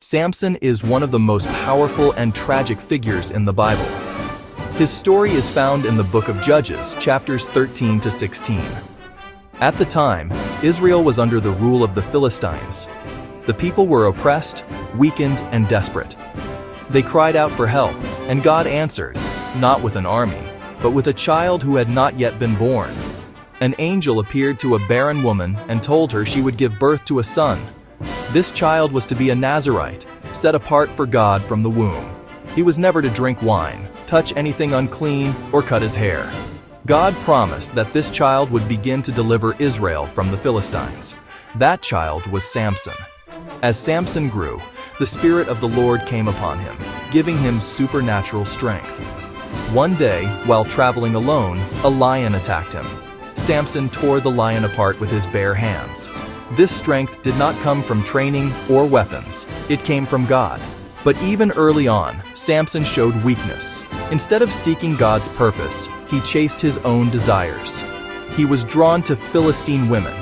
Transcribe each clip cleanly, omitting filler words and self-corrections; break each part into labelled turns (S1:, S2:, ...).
S1: Samson is one of the most powerful and tragic figures in the Bible. His story is found in the book of Judges, chapters 13 to 16. At the time, Israel was under the rule of the Philistines. The people were oppressed, weakened, and desperate. They cried out for help, and God answered, not with an army, but with a child who had not yet been born. An angel appeared to a barren woman and told her she would give birth to a son. This child was to be a Nazirite, set apart for God from the womb. He was never to drink wine, touch anything unclean, or cut his hair. God promised that this child would begin to deliver Israel from the Philistines. That child was Samson. As Samson grew, the Spirit of the Lord came upon him, giving him supernatural strength. One day, while traveling alone, a lion attacked him. Samson tore the lion apart with his bare hands. This strength did not come from training or weapons. It came from God. But even early on, Samson showed weakness. Instead of seeking God's purpose, he chased his own desires. He was drawn to Philistine women,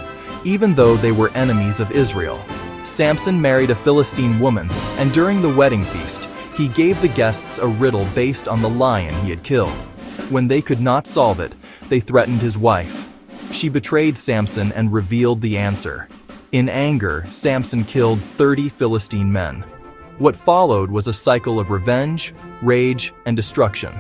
S1: even though they were enemies of Israel. Samson married a Philistine woman, and during the wedding feast, he gave the guests a riddle based on the lion he had killed. When they could not solve it, they threatened his wife. She betrayed Samson and revealed the answer. In anger, Samson killed 30 Philistine men. What followed was a cycle of revenge, rage, and destruction.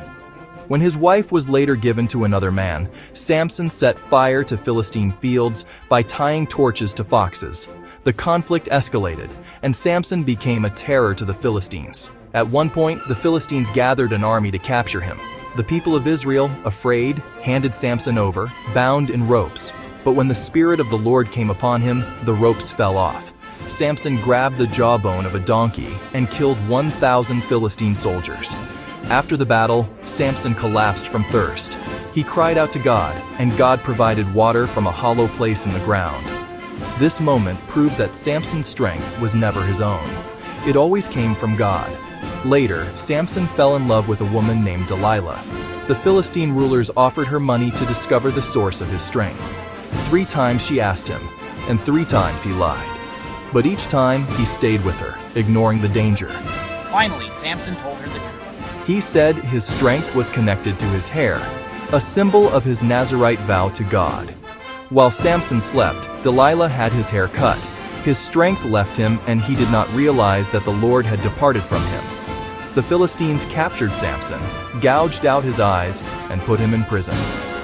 S1: When his wife was later given to another man, Samson set fire to Philistine fields by tying torches to foxes. The conflict escalated, and Samson became a terror to the Philistines. At one point, the Philistines gathered an army to capture him. The people of Israel, afraid, handed Samson over, bound in ropes. But when the Spirit of the Lord came upon him, the ropes fell off. Samson grabbed the jawbone of a donkey and killed 1,000 Philistine soldiers. After the battle, Samson collapsed from thirst. He cried out to God, and God provided water from a hollow place in the ground. This moment proved that Samson's strength was never his own. It always came from God. Later, Samson fell in love with a woman named Delilah. The Philistine rulers offered her money to discover the source of his strength. 3 times she asked him, and 3 times he lied. But each time, he stayed with her, ignoring the danger.
S2: Finally, Samson told her the truth.
S1: He said his strength was connected to his hair, a symbol of his Nazirite vow to God. While Samson slept, Delilah had his hair cut. His strength left him, and he did not realize that the Lord had departed from him. The Philistines captured Samson, gouged out his eyes, and put him in prison.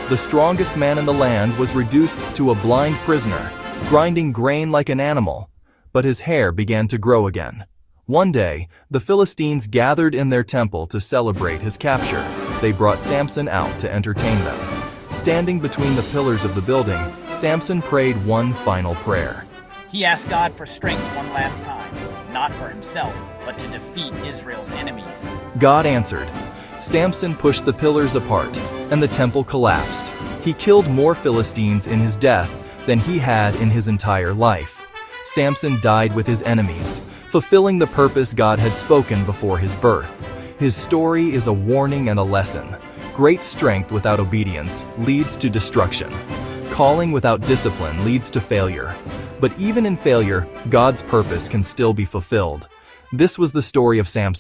S1: The strongest man in the land was reduced to a blind prisoner, grinding grain like an animal. But his hair began to grow again. One day, the Philistines gathered in their temple to celebrate his capture. They brought Samson out to entertain them. Standing between the pillars of the building, Samson prayed one final prayer.
S2: He asked God for strength one last time, not for himself, but to defeat Israel's enemies.
S1: God answered. Samson pushed the pillars apart, and the temple collapsed. He killed more Philistines in his death than he had in his entire life. Samson died with his enemies, fulfilling the purpose God had spoken before his birth. His story is a warning and a lesson. Great strength without obedience leads to destruction. Calling without discipline leads to failure. But even in failure, God's purpose can still be fulfilled. This was the story of Samson.